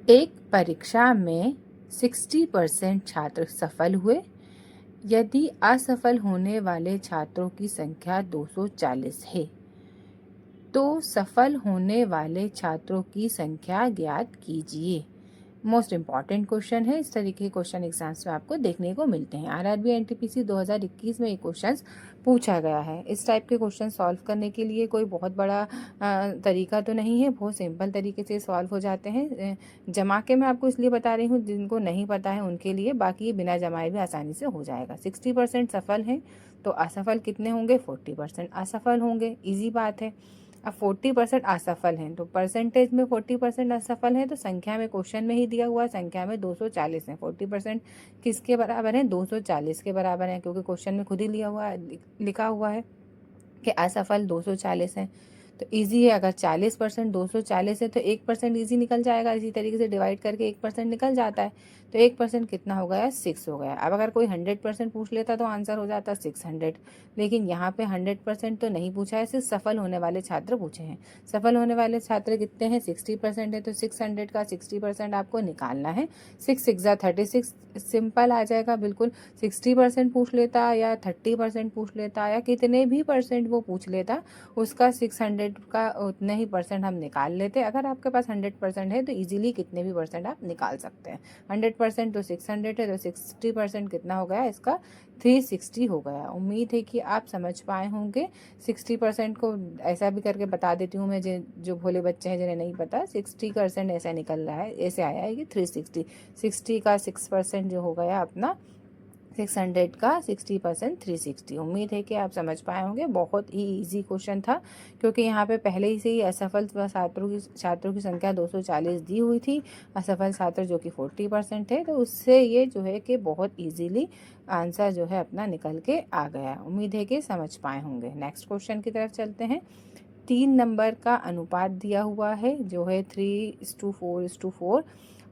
एक परीक्षा में 60% छात्र सफल हुए, यदि असफल होने वाले छात्रों की संख्या 240 है, तो सफल होने वाले छात्रों की संख्या ज्ञात कीजिए। मोस्ट इम्पॉर्टेंट क्वेश्चन है। इस तरीके के क्वेश्चन एग्जाम्स में आपको देखने को मिलते हैं। आरआरबी एनटीपीसी 2021 में ये क्वेश्चन पूछा गया है। इस टाइप के क्वेश्चन सॉल्व करने के लिए कोई बहुत बड़ा तरीका तो नहीं है, बहुत सिंपल तरीके से सॉल्व हो जाते हैं। जमा के मैं आपको इसलिए बता रही हूँ, जिनको नहीं पता है उनके लिए, बाकी बिना जमाए भी आसानी से हो जाएगा। 60% सफल हैं, तो असफल कितने होंगे? 40% असफल होंगे, ईजी बात है। अब 40% असफल हैं, तो परसेंटेज में 40% असफल हैं, तो संख्या में क्वेश्चन में ही दिया हुआ है, संख्या में 240 है। 40% किसके बराबर है? 240 के बराबर है, क्योंकि क्वेश्चन में खुद ही लिखा हुआ है कि असफल 240 हैं। तो इजी है, अगर 40% 240 है तो 1% ईजी निकल जाएगा। इसी तरीके से डिवाइड करके 1% निकल जाता है, तो 1% कितना हो गया? 6 हो गया। अब अगर कोई 100% पूछ लेता तो आंसर हो जाता 600, लेकिन यहाँ पे 100% तो नहीं पूछा है, सिर्फ सफल होने वाले छात्र पूछे हैं। सफल होने वाले छात्र कितने हैं? 60% है, तो 600 का 60% आपको निकालना है। 6 6 36 सिंपल आ जाएगा बिल्कुल। 60% पूछ लेता या 30% पूछ लेता या कितने भी परसेंट वो पूछ लेता, उसका 600 का उतने ही परसेंट हम निकाल लेते। अगर आपके पास 100% है तो इजीली कितने भी परसेंट आप निकाल सकते हैं। 100% तो 600 है, तो 60% कितना हो गया इसका? 360 हो गया। उम्मीद है कि आप समझ पाए होंगे। 60% को ऐसा भी करके बता देती हूँ मैं, जो भोले बच्चे हैं जिन्हें नहीं पता, 60% ऐसा निकल रहा है, ऐसे आया है कि 360। 60 का 6% जो हो गया अपना 600 का 60% 360। उम्मीद है कि आप समझ पाए होंगे। बहुत ही इजी क्वेश्चन था, क्योंकि यहाँ पे पहले ही से ही असफल छात्रों की संख्या 240 दी हुई थी। असफल छात्र जो कि 40% थे, तो उससे ये जो है कि बहुत इजीली आंसर जो है अपना निकल के आ गया। उम्मीद है कि समझ पाए होंगे। नेक्स्ट क्वेश्चन की तरफ चलते हैं। 3 नंबर का अनुपात दिया हुआ है, जो है 3:4:4,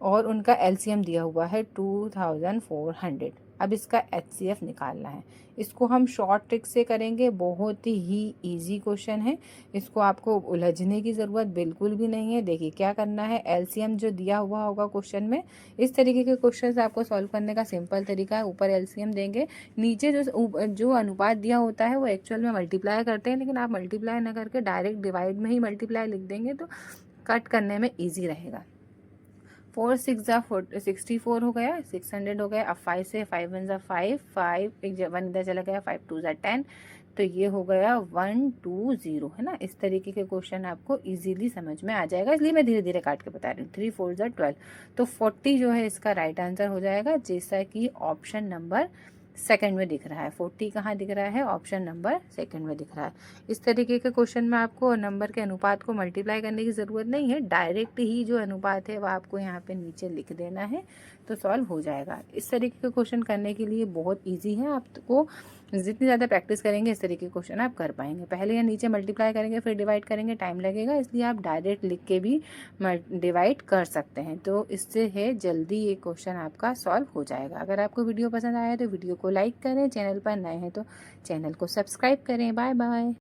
और उनका एलसीएम दिया हुआ है 2400। अब इसका एचसीएफ निकालना है। इसको हम शॉर्ट ट्रिक से करेंगे, बहुत ही इजी क्वेश्चन है। इसको आपको उलझने की ज़रूरत बिल्कुल भी नहीं है। देखिए क्या करना है, एलसीएम जो दिया हुआ होगा क्वेश्चन में, इस तरीके के क्वेश्चन आपको सॉल्व करने का सिंपल तरीका है। ऊपर एलसीएम देंगे, नीचे जो अनुपात दिया होता है वो एक्चुअल में मल्टीप्लाई करते हैं, लेकिन आप मल्टीप्लाई ना करके डायरेक्ट डिवाइड में ही मल्टीप्लाई लिख देंगे, तो कट करने में ईजी रहेगा। 4 6 64 हो गया, 600 हो गया। अब 5 से 5 1 5, 5 एक 1 इधर चला गया, 5 2 10, तो ये हो गया 120 है ना। इस तरीके के क्वेश्चन आपको इजीली समझ में आ जाएगा, इसलिए मैं धीरे धीरे काट के बता रही हूँ। 3 4 12, तो 40 जो है इसका राइट आंसर हो जाएगा, जैसा कि ऑप्शन नंबर सेकंड में दिख रहा है। 40 कहाँ दिख रहा है? ऑप्शन नंबर सेकंड में दिख रहा है। इस तरीके के क्वेश्चन में आपको नंबर के अनुपात को मल्टीप्लाई करने की ज़रूरत नहीं है, डायरेक्ट ही जो अनुपात है वो आपको यहाँ पे नीचे लिख देना है, तो सॉल्व हो जाएगा। इस तरीके के क्वेश्चन करने के लिए बहुत ईजी है। आपको जितनी ज़्यादा प्रैक्टिस करेंगे इस तरीके के क्वेश्चन आप कर पाएंगे। पहले या नीचे मल्टीप्लाई करेंगे, फिर डिवाइड करेंगे, टाइम लगेगा, इसलिए आप डायरेक्ट लिख के भी डिवाइड कर सकते हैं। तो इससे है जल्दी ये क्वेश्चन आपका सॉल्व हो जाएगा। अगर आपको वीडियो पसंद आया तो वीडियो को लाइक करें, चैनल पर नए हैं तो चैनल को सब्सक्राइब करें। Bye bye.